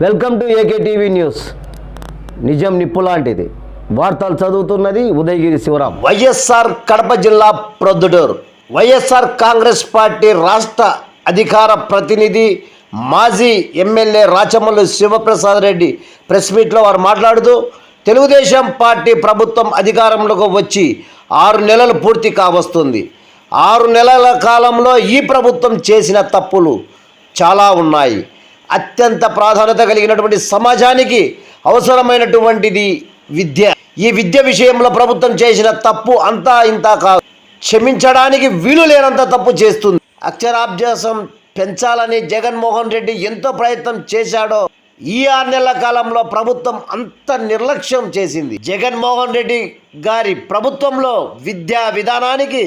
Welcome to AK TV news. నిజం నిప్పు లాంటిది. వార్తలు చదువుతున్నది ఉదయగిరి శివరాం. వైఎస్ఆర్ కడప జిల్లా ప్రొద్దుటూరు వైఎస్ఆర్ కాంగ్రెస్ పార్టీ రాష్ట్ర అధికార ప్రతినిధి మాజీ ఎమ్మెల్యే రాచమల్లు శివప్రసాద్ రెడ్డి ప్రెస్ మీట్లో వారు మాట్లాడుతూ తెలుగుదేశం పార్టీ ప్రభుత్వం అధికారంలోకి వచ్చి 6 నెలలు పూర్తి కావస్తుంది. 6 నెలల కాలంలో ఈ ప్రభుత్వం చేసిన తప్పులు చాలా ఉన్నాయి. అత్యంత ప్రాధాన్యత కలిగినటువంటి సమాజానికి అవసరమైనటువంటిది విద్య. ఈ విద్య విషయంలో ప్రభుత్వం చేసిన తప్పు అంతా ఇంత కాదు, క్షమించడానికి వీలు లేనంత తప్పు చేస్తుంది. అక్షరాభ్యాసం పెంచాలని జగన్మోహన్ రెడ్డి ఎంతో ప్రయత్నం చేశాడో ఈ 6 నెలల కాలంలో ప్రభుత్వం అంత నిర్లక్ష్యం చేసింది. జగన్మోహన్ రెడ్డి గారి ప్రభుత్వంలో విద్యా విధానానికి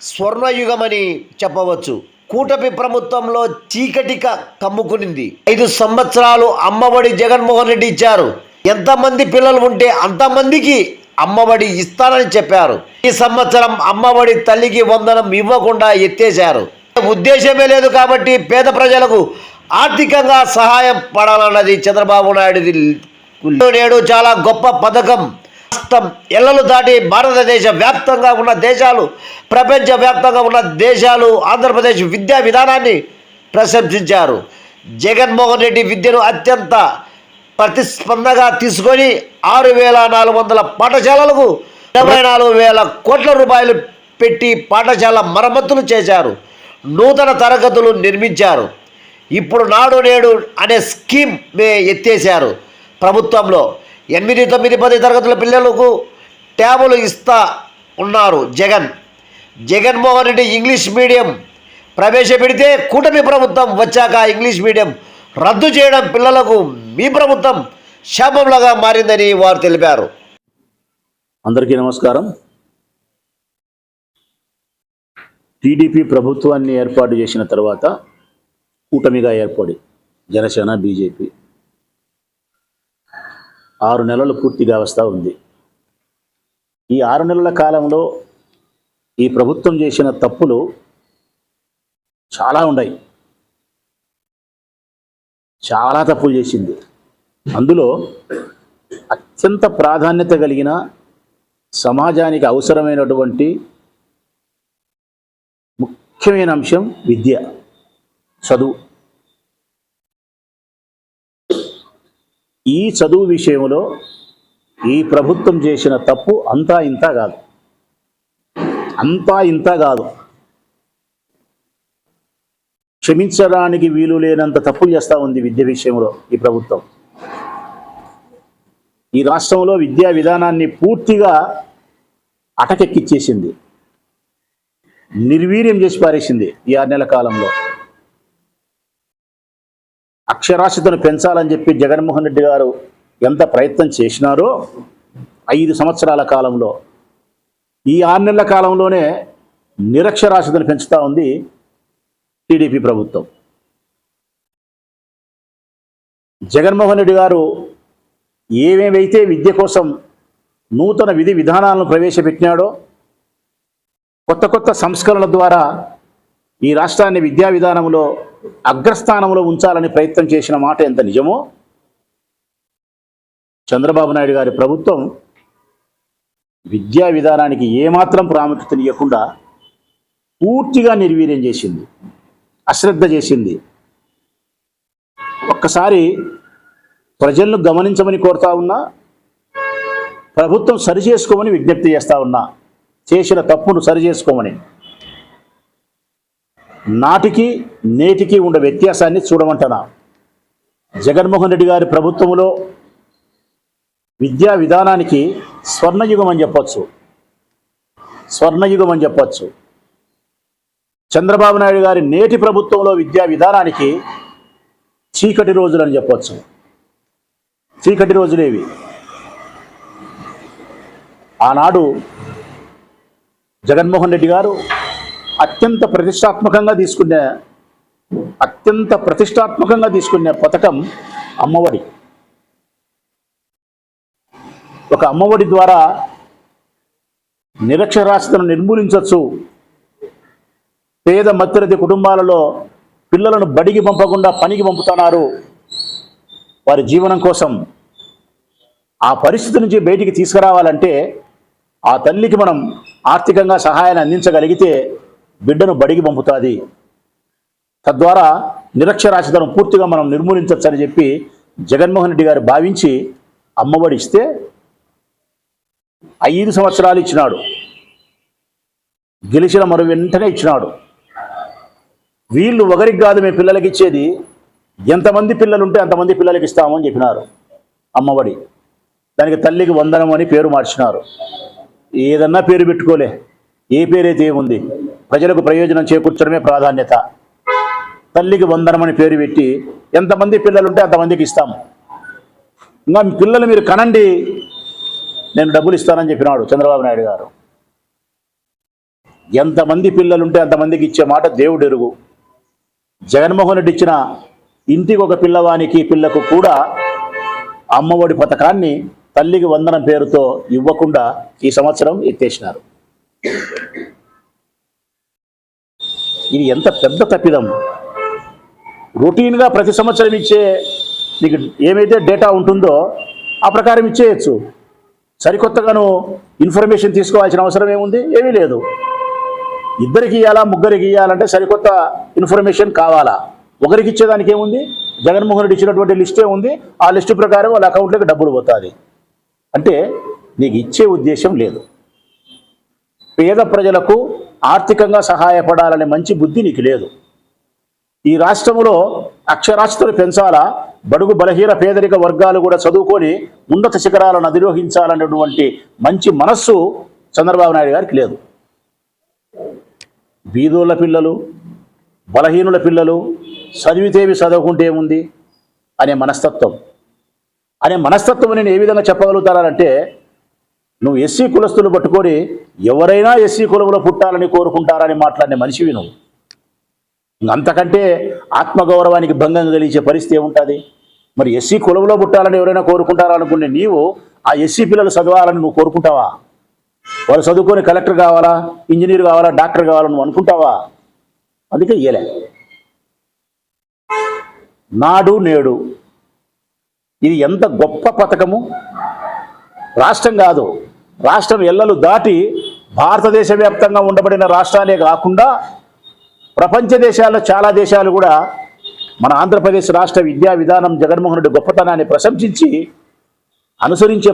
స్వర్ణయుగమని చెప్పవచ్చు. కూటమి ప్రభుత్వంలో చీకటిక కమ్ముకునింది. 5 సంవత్సరాలు అమ్మఒడి జగన్మోహన్ రెడ్డి ఇచ్చారు. ఎంతమంది పిల్లలు ఉంటే అంతమందికి అమ్మఒడి ఇస్తానని చెప్పారు. ఈ సంవత్సరం అమ్మఒడి తల్లికి వందనం ఇవ్వకుండా ఎత్తేశారు. ఉద్దేశమే లేదు కాబట్టి పేద ప్రజలకు ఆర్థికంగా సహాయం పడాలన్నది చంద్రబాబు నాయుడుది. నేడు చాలా గొప్ప పథకం. రాష్ట్రం ఎల్లలు దాటి భారతదేశ వ్యాప్తంగా ఉన్న దేశాలు, ప్రపంచ వ్యాప్తంగా ఉన్న దేశాలు ఆంధ్రప్రదేశ్ విద్యా విధానాన్ని ప్రశంసించారు. జగన్మోహన్ రెడ్డి విద్యను అత్యంత ప్రతిస్పందనగా తీసుకొని 6,400 పాఠశాలలకు 24,000 కోట్ల రూపాయలు పెట్టి పాఠశాల మరమ్మతులు చేశారు. నూతన తరగతులు నిర్మించారు. ఇప్పుడు నాడు నేడు అనే స్కీమ్ ఎత్తేశారు. ప్రభుత్వంలో 8, 9, 10 తరగతుల పిల్లలకు ట్యాబులు ఇస్తా ఉన్నారు. జగన్మోహన్ రెడ్డి ఇంగ్లీష్ మీడియం ప్రవేశపెడితే కూటమి ప్రభుత్వం వచ్చాక ఇంగ్లీష్ మీడియం రద్దు చేయడం పిల్లలకు మీ ప్రభుత్వం శాపంలాగా మారిందని వారు తెలిపారు. అందరికీ నమస్కారం. టీడీపీ ప్రభుత్వాన్ని ఏర్పాటు చేసిన తర్వాత కూటమిగా ఏర్పడి జనసేన, బీజేపీ 6 నెలలు పూర్తిగా వస్తూ ఉంది. ఈ 6 నెలల కాలంలో ఈ ప్రభుత్వం చేసిన తప్పులు చాలా ఉన్నాయి. చాలా తప్పులు చేసింది. అందులో అత్యంత ప్రాధాన్యత కలిగిన సమాజానికి అవసరమైనటువంటి ముఖ్యమైన అంశం విద్య, చదువు. ఈ చదువు విషయంలో ఈ ప్రభుత్వం చేసిన తప్పు అంతా ఇంత కాదు. క్షమించడానికి వీలు లేనంత తప్పులు చేస్తూ ఉంది విద్య విషయంలో ఈ ప్రభుత్వం. ఈ రాష్ట్రంలో విద్యా విధానాన్ని పూర్తిగా అటకెక్కిచ్చేసింది, నిర్వీర్యం చేసి పారేసింది. ఈ 6 నెలల కాలంలో అక్షరాస్యతను పెంచాలని చెప్పి జగన్మోహన్ రెడ్డి గారు ఎంత ప్రయత్నం చేసినారో 5 సంవత్సరాల కాలంలో, ఈ 6 నెలల కాలంలోనే నిరక్షరాస్యతను పెంచుతూ ఉంది టీడీపీ ప్రభుత్వం. జగన్మోహన్ రెడ్డి గారు ఏమేమైతే విద్య కోసం నూతన విధి విధానాలను ప్రవేశపెట్టినాడో, కొత్త సంస్కరణల ద్వారా ఈ రాష్ట్రాన్ని విద్యా విధానంలో అగ్రస్థానంలో ఉంచాలని ప్రయత్నం చేసిన మాట ఎంత నిజమో, చంద్రబాబు నాయుడు గారి ప్రభుత్వం విద్యా విధానానికి ఏమాత్రం ప్రాముఖ్యతనివ్వకుండా పూర్తిగా నిర్వీర్యం చేసింది, అశ్రద్ధ చేసింది. ఒక్కసారి ప్రజలను గమనించమని కోరుతా ఉన్నా, ప్రభుత్వం సరిచేసుకోమని విజ్ఞప్తి చేస్తూ ఉన్నా. చేసిన తప్పును సరిచేసుకోమని. నాటికి నేటికి ఉండే వ్యత్యాసాన్ని చూడమంటున్నా. జగన్మోహన్ రెడ్డి గారి ప్రభుత్వంలో విద్యా విధానానికి స్వర్ణయుగం అని చెప్పచ్చు. చంద్రబాబు నాయుడు గారి నేటి ప్రభుత్వంలో విద్యా విధానానికి చీకటి రోజులు అని చెప్పచ్చు. చీకటి రోజులేవి. ఆనాడు జగన్మోహన్ రెడ్డి గారు అత్యంత ప్రతిష్టాత్మకంగా తీసుకునే పథకం అమ్మఒడి. ఒక అమ్మఒడి ద్వారా నిరక్షరాస్యతను నిర్మూలించవచ్చు. పేద మధ్యతరగతి కుటుంబాలలో పిల్లలను బడికి పంపకుండా పనికి పంపుతున్నారు. వారి జీవనం కోసం ఆ పరిస్థితి నుంచి బయటికి తీసుకురావాలంటే ఆ తల్లికి మనం ఆర్థికంగా సహాయాన్ని అందించగలిగితే బిడ్డను బడికి పంపుతుంది. తద్వారా నిరక్షరాస్యతను పూర్తిగా మనం నిర్మూలించవచ్చని చెప్పి జగన్మోహన్ రెడ్డి గారు భావించి అమ్మఒడి ఇస్తే 5 సంవత్సరాలు ఇచ్చినాడు. గెలిచిన మరో వెంటనే ఇచ్చినాడు. వీళ్ళు ఒకరికి కాదు మేము పిల్లలకి ఇచ్చేది, ఎంతమంది పిల్లలు ఉంటే అంతమంది పిల్లలకి ఇస్తామని చెప్పినారు అమ్మఒడి. దానికి తల్లికి వందనం అని పేరు మార్చినారు. ఏదన్నా పేరు పెట్టుకోలే, ఏ పేరైతే ఏముంది, ప్రజలకు ప్రయోజనం చేకూర్చడమే ప్రాధాన్యత. తల్లికి వందనం అని పేరు పెట్టి ఎంతమంది పిల్లలు ఉంటే అంతమందికి ఇస్తాము. ఇంకా మీ పిల్లలు మీరు కనండి, నేను డబ్బులు ఇస్తానని చెప్పినాడు చంద్రబాబు నాయుడు గారు. ఎంతమంది పిల్లలు ఉంటే అంతమందికి ఇచ్చే మాట దేవుడు ఎరుగు. జగన్మోహన్ రెడ్డి ఇచ్చిన ఇంటికి ఒక పిల్లవానికి పిల్లకు కూడా అమ్మఒడి పథకాన్ని తల్లికి వందనం పేరుతో ఇవ్వకుండా ఈ సంవత్సరం ఎత్తేసినారు. ఇది ఎంత పెద్ద తప్పిదం. రొటీన్గా ప్రతి సంవత్సరం ఇచ్చే నీకు ఏమైతే డేటా ఉంటుందో ఆ ప్రకారం ఇచ్చేయచ్చు. సరికొత్తగాను ఇన్ఫర్మేషన్ తీసుకోవాల్సిన అవసరం ఏముంది? ఏమీ లేదు. ఇద్దరికి ఇవ్వాలా, ముగ్గురికి ఇవ్వాలంటే సరికొత్త ఇన్ఫర్మేషన్ కావాలా? ఒకరికి ఇచ్చేదానికి ఏముంది? జగన్మోహన్ రెడ్డి ఇచ్చినటువంటి లిస్టే ఉంది. ఆ లిస్టు ప్రకారం వాళ్ళ అకౌంట్లోకి డబ్బులు పోతుంది. అంటే నీకు ఇచ్చే ఉద్దేశం లేదు. పేద ప్రజలకు ఆర్థికంగా సహాయపడాలనే మంచి బుద్ధి నీకు లేదు. ఈ రాష్ట్రంలో అక్షరాస్యతను పెంచాలా, బడుగు బలహీన పేదరిక వర్గాలు కూడా చదువుకొని ఉన్నత శిఖరాలను అధిరోహించాలనేటువంటి మంచి మనస్సు చంద్రబాబు నాయుడు గారికి లేదు. బీదోళ్ళ పిల్లలు, బలహీనుల పిల్లలు చదివితేవి చదవకుంటే ఏముంది అనే మనస్తత్వం నేను ఏ విధంగా చెప్పగలుగుతానంటే, నువ్వు ఎస్సీ కులస్తులు పట్టుకొని ఎవరైనా ఎస్సీ కులంలో పుట్టాలని కోరుకుంటారని మాట్లాడిన మనిషివి నువ్వు. అంతకంటే ఆత్మగౌరవానికి భంగం కలిగించే పరిస్థితి ఏముంటుంది? మరి ఎస్సీ కులంలో పుట్టాలని ఎవరైనా కోరుకుంటారనుకునే నీవు ఆ ఎస్సీ పిల్లలు చదవాలని నువ్వు కోరుకుంటావా? వాళ్ళు చదువుకొని కలెక్టర్ కావాలా, ఇంజనీర్ కావాలా, డాక్టర్ కావాలా నువ్వు అనుకుంటావా? అందుకే ఇయ్యలే. నాడు నేడు ఇది ఎంత గొప్ప పథకము. రాష్ట్రం కాదు, రాష్ట్రం ఎల్లలు దాటి భారతదేశ వ్యాప్తంగా ఉండబడిన రాష్ట్రాలే కాకుండా ప్రపంచ దేశాల్లో చాలా దేశాలు కూడా మన ఆంధ్రప్రదేశ్ రాష్ట్ర విద్యా విధానం జగన్మోహన్ రెడ్డి గొప్పతనాన్ని ప్రశంసించి అనుకరించే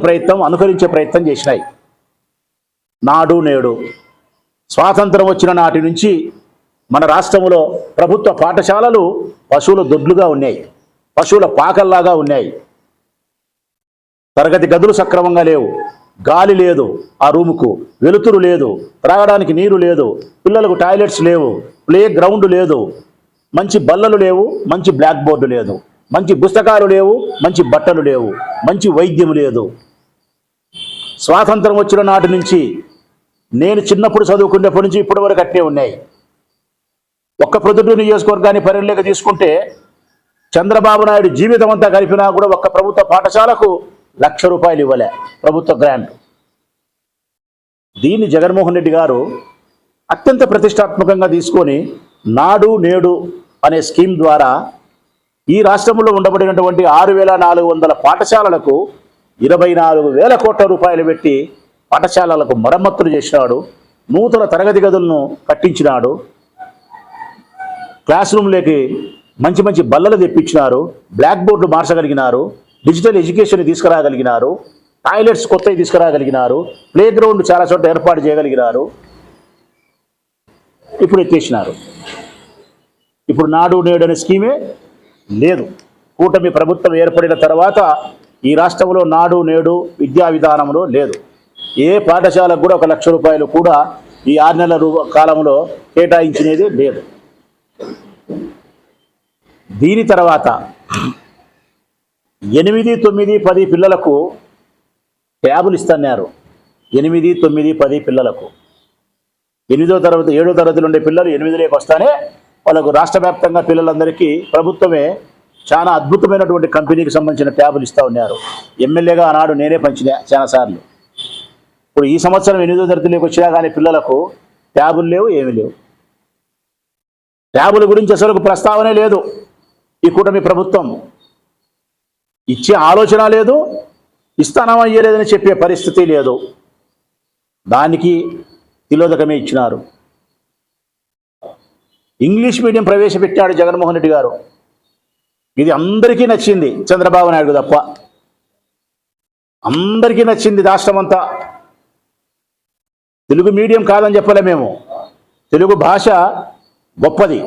ప్రయత్నం చేసినాయి. నాడు నేడు స్వాతంత్రం వచ్చిన నాటి నుంచి మన రాష్ట్రంలో ప్రభుత్వ పాఠశాలలు పశువుల దొడ్లుగా ఉన్నాయి, పశువుల పాకల్లాగా ఉన్నాయి. తరగతి గదులు సక్రమంగా లేవు, గాలి లేదు, ఆ రూముకు వెలుతురు లేదు, త్రాగడానికి నీరు లేదు, పిల్లలకు టాయిలెట్స్ లేవు, ప్లే గ్రౌండ్ లేదు, మంచి బల్లలు లేవు, మంచి బ్లాక్ బోర్డు లేదు, మంచి పుస్తకాలు లేవు, మంచి బట్టలు లేవు, మంచి వైద్యం లేదు. స్వాతంత్రం వచ్చిన నాటి నుంచి నేను చిన్నప్పుడు చదువుకునేప్పటి నుంచి ఇప్పటి వరకు అట్టే ఉన్నాయి. ఒక్క ప్రొద్దుటూరు నియోజకవర్గాన్ని పరిగణలోకి తీసుకుంటే చంద్రబాబు నాయుడు జీవితం అంతా కలిపినా కూడా ఒక్క ప్రభుత్వ పాఠశాలకు ₹1,00,000 ఇవ్వలే ప్రభుత్వ గ్రాంట్. దీన్ని జగన్మోహన్ రెడ్డి గారు అత్యంత ప్రతిష్టాత్మకంగా తీసుకొని నాడు నేడు అనే స్కీమ్ ద్వారా ఈ రాష్ట్రంలో ఉండబడినటువంటి 6,400 పాఠశాలలకు 24,000 కోట్ల రూపాయలు పెట్టి పాఠశాలలకు మరమ్మతులు చేసినాడు. నూతన తరగతి గదులను కట్టించినాడు. క్లాస్ రూమ్లోకి మంచి మంచి బల్లలు తెప్పించినారు, బ్లాక్ బోర్డులు మార్చగలిగినారు, డిజిటల్ ఎడ్యుకేషన్ తీసుకురాగలిగినారు, టాయిలెట్స్ కొత్తవి తీసుకురాగలిగినారు, ప్లే గ్రౌండ్ చాలా చోట్ల ఏర్పాటు చేయగలిగినారు. ఇప్పుడు ఎత్తేసినారు. ఇప్పుడు నాడు నేడు అనే స్కీమే లేదు. కూటమి ప్రభుత్వం ఏర్పడిన తర్వాత ఈ రాష్ట్రంలో నాడు నేడు విద్యా విధానంలో లేదు. ఏ పాఠశాలకు కూడా ₹1,00,000 కూడా ఈ 6 నెలల కాలంలో కేటాయించినది లేదు. దీని తర్వాత 8, 9, 10 పిల్లలకు ట్యాబులు ఇస్తున్నారు. 8, 9, 10 పిల్లలకు 8వ తరగతి 7వ తరగతిలో ఉండే పిల్లలు 8లోకి వస్తానే వాళ్ళకు రాష్ట్ర వ్యాప్తంగా పిల్లలందరికీ ప్రభుత్వమే చాలా అద్భుతమైనటువంటి కంపెనీకి సంబంధించిన ట్యాబులు ఇస్తూ ఉన్నారు. ఎమ్మెల్యేగా ఆనాడు నేనే పంచిన చాలాసార్లు. ఇప్పుడు ఈ సంవత్సరం 8వ తరగతిలోకి వచ్చినా కానీ పిల్లలకు ట్యాబులు లేవు, ఏమీ లేవు. ట్యాబుల గురించి అసలు ప్రస్తావనే లేదు ఈ కూటమి ప్రభుత్వం. ఇచ్చే ఆలోచన లేదు, ఇస్తానమా ఇయ్యలేదని చెప్పే పరిస్థితి లేదు. దానికి తిలోదకమే ఇచ్చినారు. ఇంగ్లీష్ మీడియం ప్రవేశపెట్టాడు జగన్మోహన్ రెడ్డి గారు. ఇది అందరికీ నచ్చింది, చంద్రబాబు నాయుడు తప్ప. అందరికీ నచ్చింది రాష్ట్రమంతా. తెలుగు మీడియం కాదని చెప్పలే మేము. తెలుగు భాష గొప్పది,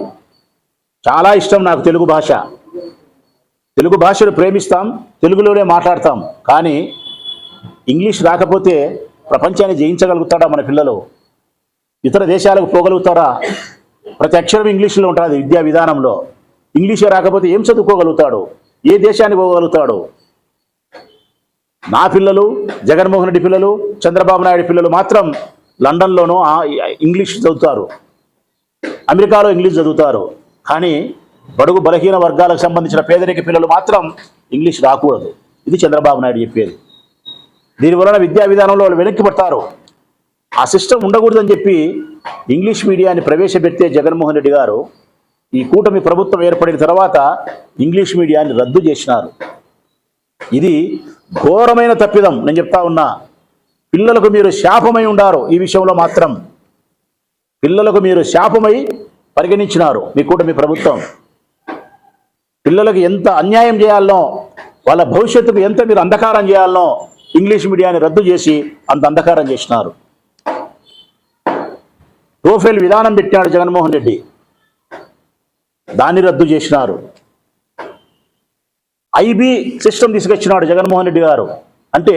చాలా ఇష్టం నాకు తెలుగు భాష. తెలుగు భాషను ప్రేమిస్తాం, తెలుగులోనే మాట్లాడతాం. కానీ ఇంగ్లీష్ రాకపోతే ప్రపంచాన్ని జయించగలుగుతాడా మన పిల్లలు? ఇతర దేశాలకు పోగలుగుతారా? ప్రతి అక్షరం ఇంగ్లీష్లో ఉంటుంది విద్యా విధానంలో. ఇంగ్లీషే రాకపోతే ఏం చదువుకోగలుగుతాడు? ఏ దేశానికి పోగలుగుతాడు? నా పిల్లలు, జగన్మోహన్ రెడ్డి పిల్లలు, చంద్రబాబు నాయుడు పిల్లలు మాత్రం లండన్లోనూ ఇంగ్లీష్ చదువుతారు, అమెరికాలో ఇంగ్లీష్ చదువుతారు. కానీ బడుగు బలహీన వర్గాలకు సంబంధించిన పేదరిక పిల్లలు మాత్రం ఇంగ్లీష్ రాకూడదు. ఇది చంద్రబాబు నాయుడు చెప్పేది. దీనివలన విద్యా విధానంలో వాళ్ళు వెనక్కి పడతారు. ఆ సిస్టమ్ ఉండకూడదని చెప్పి ఇంగ్లీష్ మీడియాన్ని ప్రవేశపెడితే జగన్మోహన్ రెడ్డి గారు ఈ కూటమి ప్రభుత్వం ఏర్పడిన తర్వాత ఇంగ్లీష్ మీడియాన్ని రద్దు చేసినారు. ఇది ఘోరమైన తప్పిదం. నేను చెప్తా ఉన్నా, పిల్లలకు మీరు శాపమై ఉండారు. ఈ విషయంలో మాత్రం పిల్లలకు మీరు శాపమై పరిగణించినారు మీ కూటమి ప్రభుత్వం. పిల్లలకు ఎంత అన్యాయం చేయాలనో, వాళ్ళ భవిష్యత్తుకు ఎంత మీరు అంధకారం చేయాలనో ఇంగ్లీష్ మీడియాన్ని రద్దు చేసి అంత అంధకారం చేసినారు. టోఫెల్ విధానం పెట్టాడు జగన్మోహన్ రెడ్డి, దాన్ని రద్దు చేసినారు. ఐబీ సిస్టమ్ తీసుకొచ్చినాడు జగన్మోహన్ రెడ్డి గారు. అంటే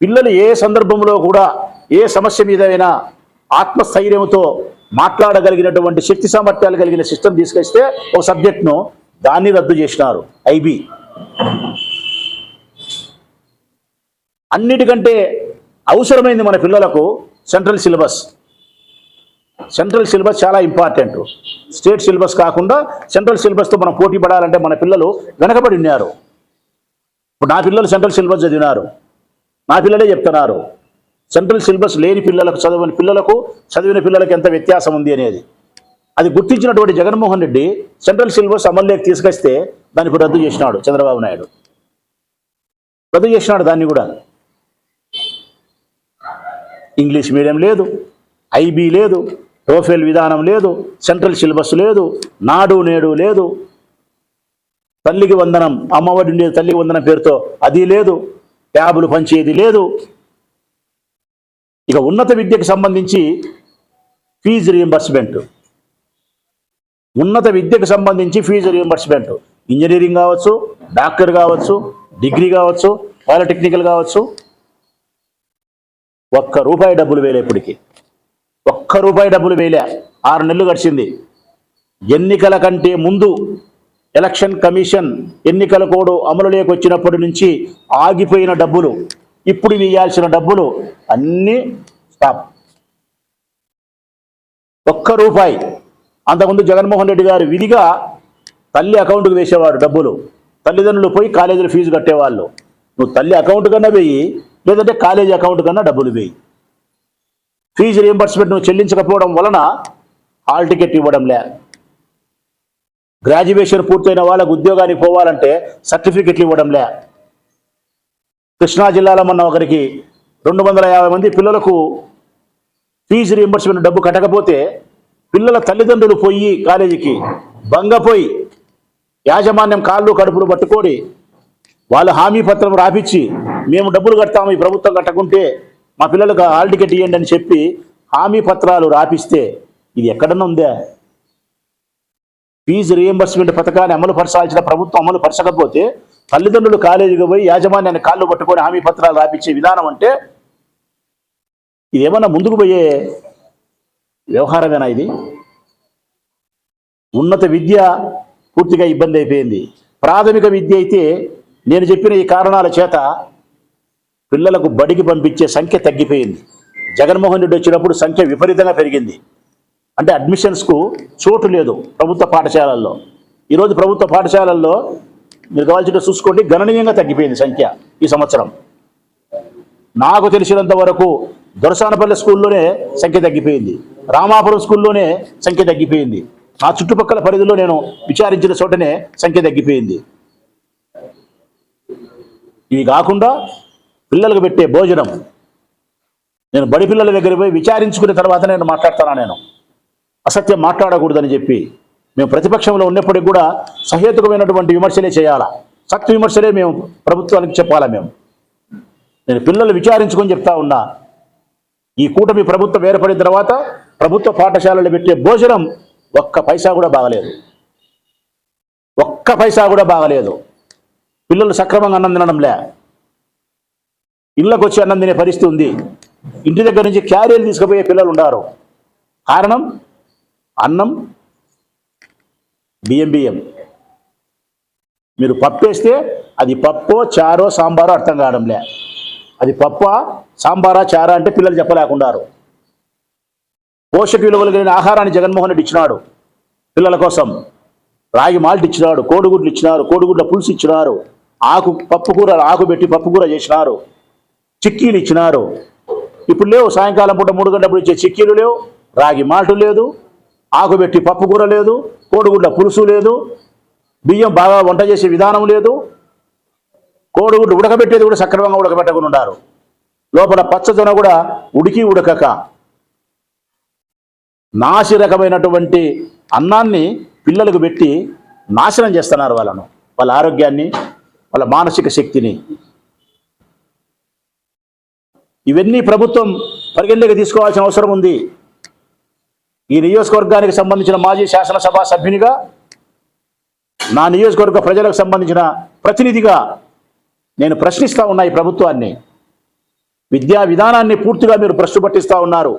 పిల్లలు ఏ సందర్భంలో కూడా ఏ సమస్య మీదైనా ఆత్మస్థైర్యంతో మాట్లాడగలిగినటువంటి శక్తి సామర్థ్యాలు కలిగిన సిస్టమ్ తీసుకొస్తే ఒక సబ్జెక్ట్ను, దాన్ని రద్దు చేసినారు. ఐబీ అన్నిటికంటే అవసరమైంది మన పిల్లలకు సెంట్రల్ సిలబస్. సెంట్రల్ సిలబస్ చాలా ఇంపార్టెంట్. స్టేట్ సిలబస్ కాకుండా సెంట్రల్ సిలబస్తో మనం పోటీ పడాలంటే మన పిల్లలు వెనకబడి ఉన్నారు. ఇప్పుడు నా పిల్లలు సెంట్రల్ సిలబస్ చదివినారు. నా పిల్లలే చెప్తున్నారు సెంట్రల్ సిలబస్ లేని పిల్లలకు, చదివిన పిల్లలకు ఎంత వ్యత్యాసం ఉంది అనేది. అది గుర్తించినటువంటి జగన్మోహన్ రెడ్డి సెంట్రల్ సిలబస్ అమల్లోకి తీసుకొస్తే దాన్ని రద్దు చేసినాడు. చంద్రబాబు నాయుడు రద్దు చేసినాడు దాన్ని కూడా. ఇంగ్లీష్ మీడియం లేదు, ఐబీ లేదు, టోఫెల్ విధానం లేదు, సెంట్రల్ సిలబస్ లేదు, నాడు నేడు లేదు, తల్లికి వందనం, అమ్మఒడి ఉండేది తల్లికి వందనం పేరుతో అది లేదు, ట్యాబులు పంచేది లేదు. ఇక ఉన్నత విద్యకు సంబంధించి ఫీజు రియంబర్స్మెంట్, ఉన్నత విద్యకు సంబంధించి ఫీజు రియంబర్స్మెంట్, ఇంజనీరింగ్ కావచ్చు, డాక్టర్ కావచ్చు, డిగ్రీ కావచ్చు, పాలిటెక్నికల్ కావచ్చు, ₹1 డబ్బులు వేలే. ఇప్పటికి ₹1 డబ్బులు వేలే. 6 నెలలు గడిచింది. ఎన్నికల కంటే ముందు ఎలక్షన్ కమిషన్ ఎన్నికల కోడ్ అమలులోకి వచ్చినప్పటి నుంచి ఆగిపోయిన డబ్బులు, ఇప్పుడు వేయాల్సిన డబ్బులు అన్నీ స్టాప్. ₹1. అంతకుముందు జగన్మోహన్ రెడ్డి గారు విధిగా తల్లి అకౌంట్కి వేసేవాడు డబ్బులు. తల్లిదండ్రులు పోయి కాలేజీలో ఫీజు కట్టేవాళ్ళు. నువ్వు తల్లి అకౌంట్ కన్నా వేయి, లేదంటే కాలేజీ అకౌంట్ కన్నా డబ్బులు వేయి. ఫీజు రియంబర్స్మెంట్ నువ్వు చెల్లించకపోవడం వలన హాల్ టికెట్ ఇవ్వడం లే. గ్రాడ్యుయేషన్ పూర్తయిన వాళ్ళకు ఉద్యోగానికి పోవాలంటే సర్టిఫికెట్లు ఇవ్వడం లే. కృష్ణా జిల్లాలో మొన్న ఒకరికి 250 మంది పిల్లలకు ఫీజు రియంబర్స్మెంట్ డబ్బు కట్టకపోతే పిల్లల తల్లిదండ్రులు పోయి కాలేజీకి బంగపోయి యాజమాన్యం కాళ్ళు కడుపులు పట్టుకొని వాళ్ళు హామీ పత్రం రాపిచ్చి, మేము డబ్బులు కడతాము, ఈ ప్రభుత్వం కట్టకుంటే మా పిల్లలకు హాల్ టికెట్ ఇవ్వండి అని చెప్పి హామీ పత్రాలు రాపిస్తే ఇది ఎక్కడన్నా ఉందా? ఫీజు రియంబర్స్మెంట్ పథకాన్ని అమలు పరచాల్సిన ప్రభుత్వం అమలు పరచకపోతే తల్లిదండ్రులు కాలేజీకి పోయి యాజమాన్యాన్ని కాళ్ళు పట్టుకొని హామీ పత్రాలు రాపిచ్చే విధానం అంటే ఇదేమన్నా ముందుకు పోయే వ్యవహారమేనా ఇది? ఉన్నత విద్య పూర్తిగా ఇబ్బంది అయిపోయింది. ప్రాథమిక విద్య అయితే నేను చెప్పిన ఈ కారణాల చేత పిల్లలకు బడికి పంపించే సంఖ్య తగ్గిపోయింది. జగన్మోహన్ రెడ్డి వచ్చినప్పుడు సంఖ్య విపరీతంగా పెరిగింది. అంటే అడ్మిషన్స్కు చోటు లేదు ప్రభుత్వ పాఠశాలల్లో. ఈరోజు ప్రభుత్వ పాఠశాలల్లో మీరు కావాల్సింటే చూసుకోండి, గణనీయంగా తగ్గిపోయింది సంఖ్య ఈ సంవత్సరం. నాకు తెలిసినంత వరకు దొరసానపల్లి స్కూల్లోనే సంఖ్య తగ్గిపోయింది, రామాపురం స్కూల్లోనే సంఖ్య తగ్గిపోయింది, నా చుట్టుపక్కల పరిధిలో నేను విచారించిన చోటనే సంఖ్య తగ్గిపోయింది. ఇవి కాకుండా పిల్లలకు పెట్టే భోజనం, నేను బడి పిల్లల దగ్గర పోయి విచారించుకున్న తర్వాత నేను మాట్లాడతానా, నేను అసత్యం మాట్లాడకూడదని చెప్పి మేము ప్రతిపక్షంలో ఉన్నప్పటికీ కూడా సహేతుకమైనటువంటి విమర్శలే చేయాలా, సత్య విమర్శలే మేము ప్రభుత్వానికి చెప్పాలా. నేను పిల్లలు విచారించుకొని చెప్తా ఉన్నా, ఈ కూటమి ప్రభుత్వం ఏర్పడిన తర్వాత ప్రభుత్వ పాఠశాలలు పెట్టే భోజనం ఒక్క పైసా కూడా బాగలేదు, ఒక్క పైసా కూడా బాగలేదు. పిల్లలు సక్రమంగా అన్నం తినడంలే, ఇళ్ళకు వచ్చి అన్నం తినే పరిస్థితి ఉంది. ఇంటి దగ్గర నుంచి క్యారియర్లు తీసుకుపోయే పిల్లలు ఉన్నారు. కారణం అన్నం బియ్యం. మీరు పప్పు వేస్తే అది పప్పో చారో సాంబారో అర్థం కావడంలే. అది పప్ప సాంబారా చారా అంటే పిల్లలు చెప్పలేకున్నారు. పోషక విలువలు కలిగిన ఆహారాన్ని జగన్మోహన్ రెడ్డి ఇచ్చినాడు పిల్లల కోసం. రాగి మాల్ట్ ఇచ్చినాడు, కోడిగుడ్లు ఇచ్చినారు, కోడిగుడ్ల పులుసు ఇచ్చినారు, పప్పుకూర ఆకు పెట్టి పప్పుకూర చేసినారు, చిక్కీలు ఇచ్చినారు. ఇప్పుడు లేవు, సాయంకాలం పూట 3 గంటలప్పుడు ఇచ్చే చిక్కీలు లేవు, రాగి మాల్ట్ లేదు, ఆకు పెట్టి పప్పుకూర లేదు, కోడిగుడ్ల పులుసు లేదు, బియ్యం బాగా వంట చేసే విధానం లేదు, కోడిగుడ్లు ఉడకబెట్టేది కూడా సక్రమంగా ఉడకబెట్టకుండా ఉన్నారు. లోపల పచ్చదొన కూడా ఉడకక నాసి రకమైనటువంటి అన్నాన్ని పిల్లలకు పెట్టి నాశనం చేస్తున్నారు వాళ్ళను, వాళ్ళ ఆరోగ్యాన్ని, వాళ్ళ మానసిక శక్తిని. ఇవన్నీ ప్రభుత్వం పరిగణలోకి తీసుకోవాల్సిన అవసరం ఉంది. ఈ నియోజకవర్గానికి సంబంధించిన మాజీ శాసనసభ సభ్యునిగా, నా నియోజకవర్గ ప్రజలకు సంబంధించిన ప్రతినిధిగా నేను ప్రశ్నిస్తూ ఉన్నా ఈ ప్రభుత్వాన్ని. విద్యా విధానాన్ని పూర్తిగా మీరు భ్రష్టు పట్టిస్తూ ఉన్నారు.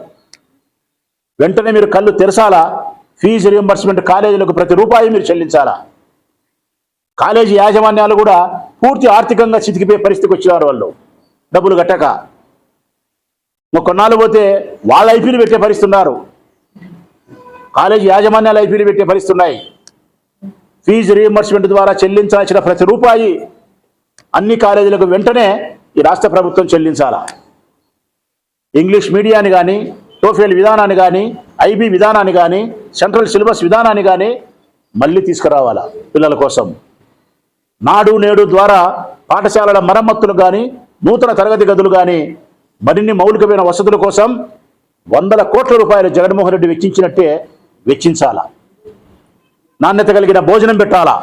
వెంటనే మీరు కళ్ళు తెరచాలా. ఫీజు రియంబర్స్మెంట్ కాలేజీలకు ప్రతి రూపాయి మీరు చెల్లించాలా. కాలేజీ యాజమాన్యాలు కూడా పూర్తి ఆర్థికంగా చితికిపోయే పరిస్థితికి వచ్చినారు. వాళ్ళు డబ్బులు కట్టక కొన్నాళ్ళు పోతే వాళ్ళ ఐపీలు పెట్టే పరిస్థితి ఉన్నారు. కాలేజీ యాజమాన్యాలు ఐపీలు పెట్టే పరిస్థితి ఉన్నాయి. ఫీజు రియంబర్స్మెంట్ ద్వారా చెల్లించాల్సిన ప్రతి రూపాయి అన్ని కాలేజీలకు వెంటనే ఈ రాష్ట్ర ప్రభుత్వం చెల్లించాలా. ఇంగ్లీష్ మీడియాన్ని కానీ, టోఫెల్ విధానాన్ని కానీ, ఐబీ విధానాన్ని కానీ, సెంట్రల్ సిలబస్ విధానాన్ని కానీ మళ్ళీ తీసుకురావాలా పిల్లల కోసం. నాడు నేడు ద్వారా పాఠశాలల మరమ్మతులు కానీ, నూతన తరగతి గదులు కానీ, మరిన్ని మౌలికమైన వసతుల కోసం 100 కోట్ల రూపాయలు జగన్మోహన్ రెడ్డి వెచ్చించినట్టే వెచ్చించాలా. నాణ్యత కలిగిన భోజనం పెట్టాలా.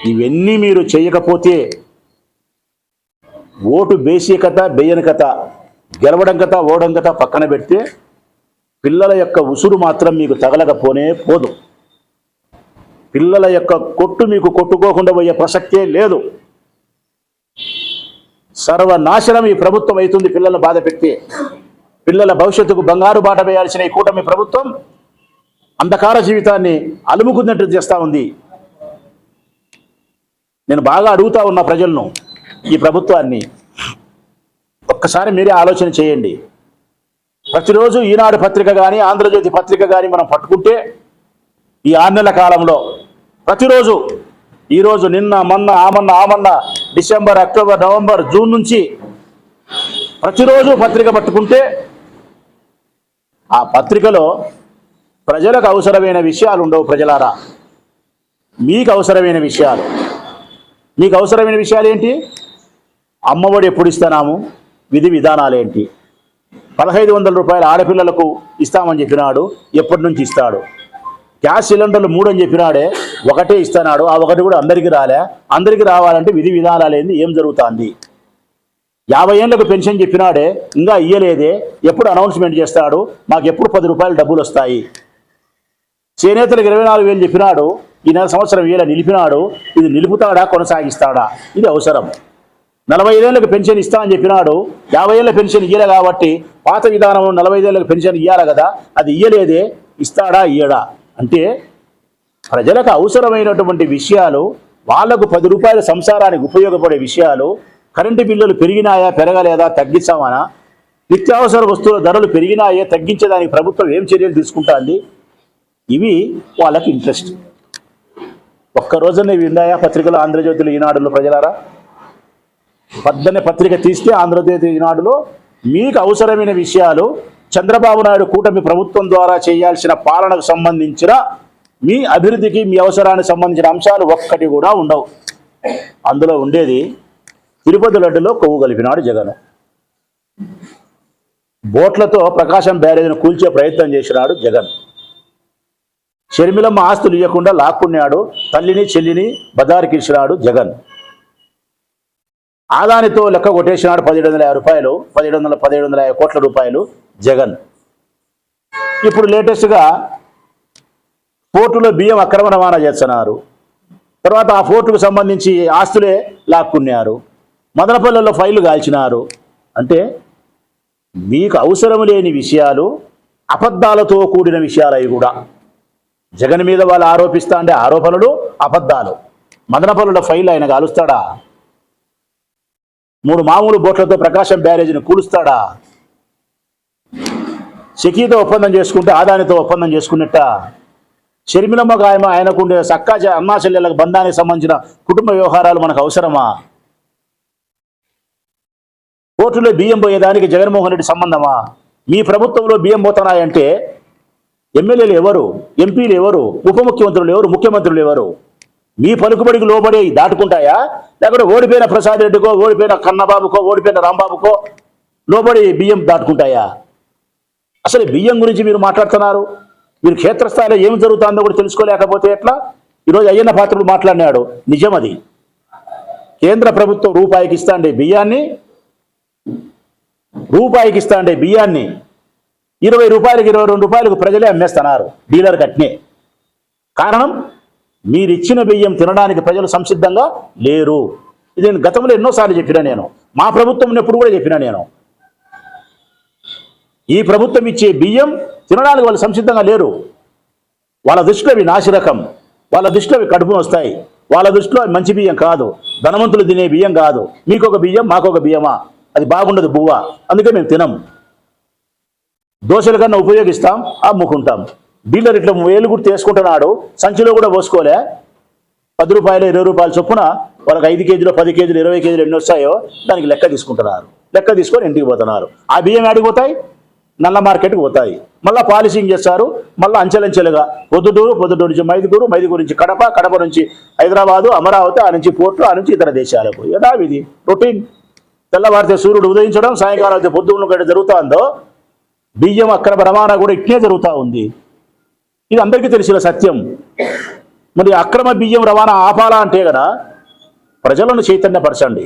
ఇవన్నీ మీరు చేయకపోతే ఓటు బేసీ కథ, బెయ్యని కథ, గెలవడం కథ, ఓడం కథ పక్కన పెడితే పిల్లల యొక్క ఉసురు మాత్రం మీకు తగలకపోనే పోదు. పిల్లల యొక్క కొట్టు మీకు కొట్టుకోకుండా పోయే ప్రసక్తే లేదు. సర్వనాశనం ఈ ప్రభుత్వం అవుతుంది పిల్లలను బాధ పెట్టి. పిల్లల భవిష్యత్తుకు బంగారు బాట వేయాల్సిన ఈ కూటమి ప్రభుత్వం అంధకార జీవితాన్ని అలుముకున్నట్టు చేస్తూ ఉంది. నేను బాగా అడుగుతా ఉన్న ప్రజలను, ఈ ప్రభుత్వాన్ని ఒక్కసారి మీరే ఆలోచన చేయండి. ప్రతిరోజు ఈనాడు పత్రిక కానీ, ఆంధ్రజ్యోతి పత్రిక కానీ మనం పట్టుకుంటే ఈ 6 నెలల కాలంలో ప్రతిరోజు, ఈరోజు, నిన్న, మొన్న, ఆమన్న డిసెంబర్, అక్టోబర్, నవంబర్, జూన్ నుంచి ప్రతిరోజు పత్రిక పట్టుకుంటే ఆ పత్రికలో ప్రజలకు అవసరమైన విషయాలు ఉండవు. ప్రజలారా, మీకు అవసరమైన విషయాలు ఏంటి? అమ్మఒడి ఎప్పుడు ఇస్తున్నాము, విధి విధానాలేంటి? 1500 రూపాయలు ఆడపిల్లలకు ఇస్తామని చెప్పినాడు, ఎప్పటి నుంచి ఇస్తాడు? గ్యాస్ సిలిండర్లు 3 అని చెప్పినాడే, 1 ఇస్తున్నాడు, ఆ 1 కూడా అందరికీ రాలే. అందరికీ రావాలంటే విధి విధానాలేంది, ఏం జరుగుతుంది? 50 ఏళ్ళకు పెన్షన్ చెప్పినాడే, ఇంకా ఇయ్యలేదే, ఎప్పుడు అనౌన్స్మెంట్ చేస్తాడు? మాకు ఎప్పుడు 10 రూపాయలు డబ్బులు వస్తాయి? చేనేతలకు 24,000 చెప్పినాడు, ఈ నెల సంవత్సరం వేల నిలిపినాడు. ఇది నిలుపుతాడా, కొనసాగిస్తాడా? ఇది అవసరం. 45 ఏళ్ళకు పెన్షన్ ఇస్తా అని చెప్పినాడు, 50 ఏళ్ళ పెన్షన్ ఇయ్యలే కాబట్టి పాత విధానంలో 45 ఏళ్ళకు పెన్షన్ ఇయ్యాలి కదా, అది ఇయ్యలేదే, ఇస్తాడా ఇయ్యడా? అంటే ప్రజలకు అవసరమైనటువంటి విషయాలు, వాళ్లకు 10 రూపాయల సంసారానికి ఉపయోగపడే విషయాలు, కరెంటు బిల్లులు పెరిగినాయా, పెరగలేదా, తగ్గించామనా, నిత్యావసర వస్తువుల ధరలు పెరిగినాయే, తగ్గించేదానికి ప్రభుత్వం ఏం చర్యలు తీసుకుంటుంది? ఇవి వాళ్ళకి ఇంట్రెస్ట్. ఒక్కరోజునే విన్నాయా పత్రికలు, ఆంధ్రజ్యోతిలో, ఈనాడులో? ప్రజలారా, పద్దనే పత్రిక తీస్తే ఆంధ్రజ్యోతి, ఈనాడులో మీకు అవసరమైన విషయాలు, చంద్రబాబు నాయుడు కూటమి ప్రభుత్వం ద్వారా చేయాల్సిన పాలనకు సంబంధించిన, మీ అభివృద్ధికి, మీ అవసరానికి సంబంధించిన అంశాలు ఒక్కటి కూడా ఉండవు. అందులో ఉండేది తిరుపతి లడ్డులో కొవ్వు కలిపినాడు జగన్. బోట్లతో ప్రకాశం బ్యారేజ్ను కూల్చే ప్రయత్నం చేసినాడు జగన్. షర్మిలమ్మ ఆస్తులు ఇవ్వకుండా లాక్కున్నాడు. తల్లిని చెల్లిని బదారికిచ్చినాడు జగన్. ఆదానితో లెక్క కొట్టేసినాడు 1750 రూపాయలు, 1750 కోట్ల రూపాయలు జగన్. ఇప్పుడు లేటెస్ట్గా పోర్టులో బియ్యం అక్రమ రవాణా చేస్తున్నారు. తర్వాత ఆ పోర్టుకు సంబంధించి ఆస్తులే లాక్కున్నారు. మదనపల్లెలో ఫైళ్లు కాల్చినారు. అంటే మీకు అవసరం లేని విషయాలు, అబద్ధాలతో కూడిన విషయాలు అవి కూడా. జగన్ మీద వాళ్ళు ఆరోపిస్తా అంటే ఆరోపణలు అబద్ధాలు. మదనపల్లెలో ఫైల్ ఆయన కాలుస్తాడా? 3 మామూలు బోట్లతో ప్రకాశం బ్యారేజీని కూలుస్తాడా? షకీతో ఒప్పందం చేసుకుంటే ఆదానితో ఒప్పందం చేసుకున్నట్ట. షర్మిలమ్మ ఆయనకుండే సక్కా అన్నా చెల్లెళ్ళకు బంధానికి సంబంధించిన కుటుంబ వ్యవహారాలు మనకు అవసరమా? కోర్టులో బియ్యం పోయేదానికి జగన్మోహన్ రెడ్డి సంబంధమా? మీ ప్రభుత్వంలో బియ్యం పోతున్నాయంటే ఎమ్మెల్యేలు ఎవరు, ఎంపీలు ఎవరు, ఉప ముఖ్యమంత్రులు ఎవరు, ముఖ్యమంత్రులు ఎవరు? మీ పలుకుబడికి లోబడి దాటుకుంటాయా? లేకపోతే ఓడిపోయిన ప్రసాద్ రెడ్డికో, ఓడిపోయిన కన్నబాబుకో, ఓడిపోయిన రాంబాబుకో లోబడి బియ్యం దాటుకుంటాయా? అసలు బియ్యం గురించి మీరు మాట్లాడుతున్నారు. మీరు క్షేత్రస్థాయిలో ఏం జరుగుతుందో కూడా తెలుసుకోలేకపోతే ఎట్లా? ఈరోజు అయ్యన్న పాత్రుడు మాట్లాడినాడు, నిజం అది. కేంద్ర ప్రభుత్వం రూపాయికి ఇస్తాండే బియ్యాన్ని 20 రూపాయలకు 22 రూపాయలకు ప్రజలే అమ్మేస్తున్నారు, డీలర్ కట్నే. కారణం, మీరిచ్చిన బియ్యం తినడానికి ప్రజలు సంసిద్ధంగా లేరు. ఇది నేను గతంలో ఎన్నోసార్లు చెప్పినా. నేను మా ప్రభుత్వం ఎప్పుడు కూడా చెప్పినా. నేను ఈ ప్రభుత్వం ఇచ్చే బియ్యం తినడానికి వాళ్ళు సంసిద్ధంగా లేరు. వాళ్ళ దృష్టిలో అవి నాసిరకం, వాళ్ళ దృష్టిలో అవి కడుపును వస్తాయి, వాళ్ళ దృష్టిలో అవి మంచి బియ్యం కాదు, ధనవంతులు తినే బియ్యం కాదు. మీకొక బియ్యం మాకొక బియ్యమా? అది బాగుండదు బువ్వ, అందుకే మేము తినం. దోశల కన్నా ఉపయోగిస్తాం, అమ్ముకుంటాం. డీలర్ ఇట్లా వేలు కూడా తీసుకుంటున్నాడు, సంచిలో కూడా పోసుకోలే. 10 రూపాయలు 20 రూపాయల చొప్పున వాళ్ళకి 5 కేజీలు 10 కేజీలు 20 కేజీలు ఎన్ని వస్తాయో దానికి లెక్క తీసుకుంటున్నారు. లెక్క తీసుకొని ఇంటికి పోతున్నారు. ఆ బియ్యం ఆడికి పోతాయి, నల్ల మార్కెట్కి పోతాయి. మళ్ళీ పాలిషింగ్ చేస్తారు. మళ్ళీ అంచెలంచెలుగా పొద్దుటూరు నుంచి మైదుకూరు నుంచి కడప నుంచి హైదరాబాదు, అమరావతి, ఆ నుంచి పోర్టు, ఆ నుంచి ఇతర దేశాలకు. యథావిధి రొటీన్. తెల్లవారితే సూర్యుడు ఉదయించడం, సాయంకాలం అయితే పొద్దున్న గంట జరుగుతుందో బియ్యం అక్రమ రవాణా కూడా ఇట్నే జరుగుతూ ఉంది. ఇది అందరికీ తెలిసిన సత్యం. మరి అక్రమ బియ్యం రవాణా ఆపాలా అంటే కదా ప్రజలను చైతన్యపరచండి.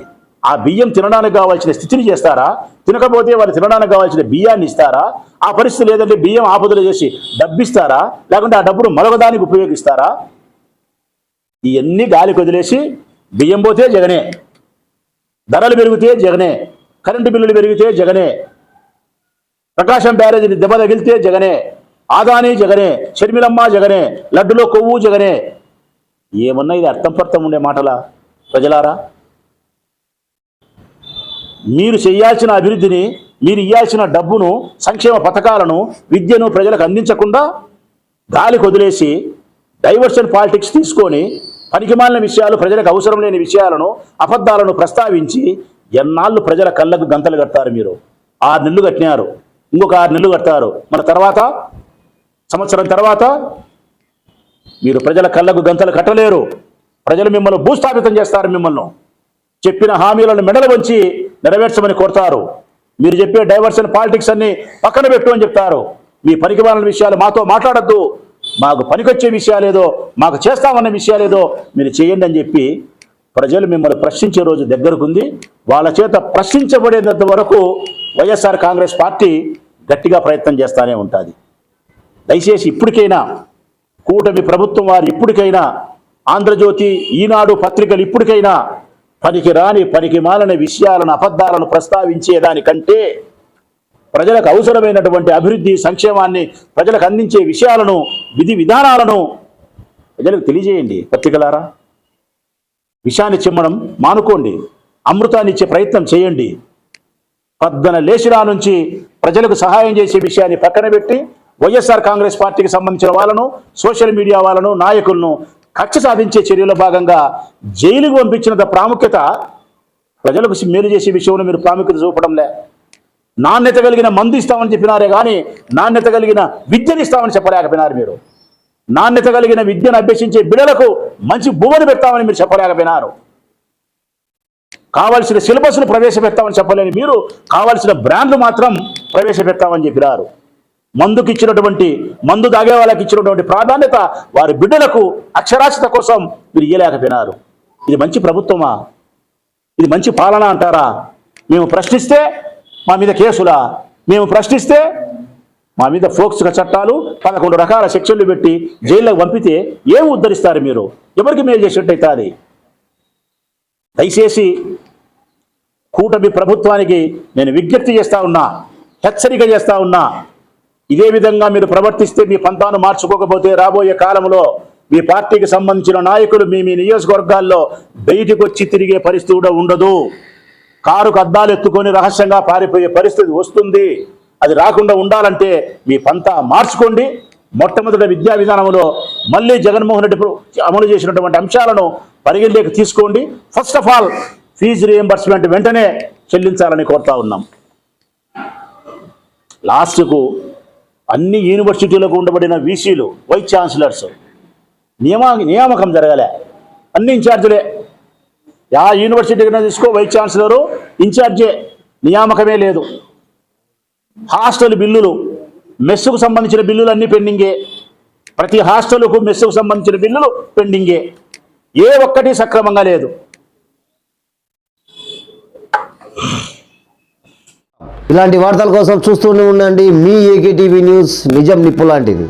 ఆ బియ్యం తినడానికి కావాల్సిన స్థితిని చేస్తారా? తినకపోతే వాళ్ళు తినడానికి కావాల్సిన బియ్యాన్ని ఇస్తారా? ఆ పరిస్థితి లేదంటే బియ్యం ఆపదలు చేసి డబ్బిస్తారా? లేకుంటే ఆ డబ్బును మరొకదానికి ఉపయోగిస్తారా? ఇవన్నీ గాలికి వదిలేసి బియ్యం పోతే జగనే, ధరలు పెరిగితే జగనే, కరెంటు బిల్లులు పెరిగితే జగనే, ప్రకాశం బ్యారేజీని దెబ్బ తగిలితే జగనే, ఆదాని జగనే, షర్మిలమ్మ జగనే, లడ్డులో కొవ్వు జగనే. ఏమన్నా ఇది అర్థం పర్థం ఉండే మాటలా? ప్రజలారా, మీరు చేయాల్సిన అభివృద్ధిని, మీరు ఇవ్వాల్సిన డబ్బును, సంక్షేమ పథకాలను, విద్యను ప్రజలకు అందించకుండా గాలికి వదిలేసి డైవర్షన్ పాలిటిక్స్ తీసుకొని పనికిమాలిన విషయాలు, ప్రజలకు అవసరం లేని విషయాలను, అబద్ధాలను ప్రస్తావించి ఎన్నాళ్ళు ప్రజల కళ్ళకు గంతలు కడతారు? మీరు 6 నెలలు కట్టినారు, ఇంకొక 6 నెలలు కడతారు. మన తర్వాత సంవత్సరం తర్వాత మీరు ప్రజల కళ్ళకు గంతలు కట్టలేరు. ప్రజలు మిమ్మల్ని భూస్థాపితం చేస్తారు. మిమ్మల్ని చెప్పిన హామీలను మెడలు వంచి నెరవేర్చమని కోరుతారు. మీరు చెప్పే డైవర్షన్ పాలిటిక్స్ అన్ని పక్కన పెట్టు అని చెప్తారు. మీ పనికిమాలిన విషయాలు మాతో మాట్లాడద్దు, మాకు పనికొచ్చే విషయాలేదో, మాకు చేస్తామన్న విషయాలేదో మీరు చేయండి అని చెప్పి ప్రజలు మిమ్మల్ని ప్రశ్నించే రోజు దగ్గరకుంది. వాళ్ళ చేత ప్రశ్నించబడేంత వరకు వైఎస్ఆర్ కాంగ్రెస్ పార్టీ గట్టిగా ప్రయత్నం చేస్తూనే ఉంటుంది. దయచేసి ఇప్పటికైనా కూటమి ప్రభుత్వం వారు ఇప్పటికైనా, ఆంధ్రజ్యోతి, ఈనాడు పత్రికలు ఇప్పటికైనా పనికి మాలిన విషయాలను, అబద్ధాలను ప్రస్తావించేదానికంటే ప్రజలకు అవసరమైనటువంటి అభివృద్ధి, సంక్షేమాన్ని ప్రజలకు అందించే విషయాలను, విధి విధానాలను ప్రజలకు తెలియజేయండి. పత్రికలారా, విషాన్ని చిమ్మడం మానుకోండి, అమృతాన్ని ఇచ్చే ప్రయత్నం చేయండి. పద్దన లేచిరా నుంచి ప్రజలకు సహాయం చేసే విషయాన్ని పక్కన పెట్టి వైఎస్ఆర్ కాంగ్రెస్ పార్టీకి సంబంధించిన వాళ్ళను, సోషల్ మీడియా వాళ్ళను, నాయకులను కక్ష సాధించే చర్యలో భాగంగా జైలుకు పంపించినంత ప్రాముఖ్యత ప్రజలకు మేలు చేసే విషయంలో మీరు ప్రాముఖ్యత చూపడంలే. నాణ్యత కలిగిన మందు ఇస్తామని చెప్పినారే కానీ నాణ్యత కలిగిన విద్యను ఇస్తామని చెప్పలేకపోయినారు. మీరు నాణ్యత కలిగిన విద్యను అభ్యసించే బిడ్డలకు మంచి భూమిని పెడతామని మీరు చెప్పలేకపోయినారు. కావాల్సిన సిలబస్ను ప్రవేశపెడతామని చెప్పలేని మీరు కావాల్సిన బ్రాండ్లు మాత్రం ప్రవేశపెడతామని చెప్పినారు. మందు తాగే వాళ్ళకి ఇచ్చినటువంటి ప్రాధాన్యత వారి బిడ్డలకు అక్షరాస్యత కోసం మీరు ఇయ్యలేకపోయినారు. ఇది మంచి ప్రభుత్వమా? ఇది మంచి పాలన అంటారా? మేము ప్రశ్నిస్తే మా మీద కేసులా? మేము ప్రశ్నిస్తే మా మీద ఫోక్స్గా చట్టాలు 11 రకాల సెక్షన్లు పెట్టి జైల్లోకి పంపితే ఏం ఉద్ధరిస్తారు మీరు? ఎవరికి మేలు చేసేటైతే అది? దయచేసి కూటమి ప్రభుత్వానికి నేను విజ్ఞప్తి చేస్తా ఉన్నా, హెచ్చరిక చేస్తా ఉన్నా. ఇదే విధంగా మీరు ప్రవర్తిస్తే, మీ పంతాను మార్చుకోకపోతే రాబోయే కాలంలో మీ పార్టీకి సంబంధించిన నాయకులు మీ నియోజకవర్గాల్లో బయటికి వచ్చి తిరిగే పరిస్థితి కూడా ఉండదు. కారుకు అద్దాలు ఎత్తుకొని రహస్యంగా పారిపోయే పరిస్థితి వస్తుంది. అది రాకుండా ఉండాలంటే మీ పంతా మార్చుకోండి. మొట్టమొదటి విద్యా విధానంలో మళ్ళీ జగన్మోహన్ రెడ్డి అమలు చేసినటువంటి అంశాలను పరిగణలోకి తీసుకోండి. First of all fee reimbursement వెంటనే చెల్లించాలని కోరుతా ఉన్నాం. లాస్ట్కు అన్ని యూనివర్సిటీలకు ఉండబడిన వీసీలు, వైస్ ఛాన్సలర్స్ నియామకం జరగలే. అన్ని ఇన్ఛార్జీలే. యా యూనివర్సిటీకి తీసుకో, వైస్ ఛాన్సలరు ఇన్ఛార్జే, నియామకమే లేదు. హాస్టల్ బిల్లులు, మెస్సుకు సంబంధించిన బిల్లులు అన్నీ పెండింగే. ప్రతి హాస్టల్కు మెస్సుకు సంబంధించిన బిల్లులు పెండింగే. ఏ ఒక్కటి సక్రమంగా లేదు. ఇలాంటి వార్తల కోసం చూస్తూనే ఉండండి మీ ఏకే టీవీ న్యూస్, నిజం నిప్పు లాంటిది.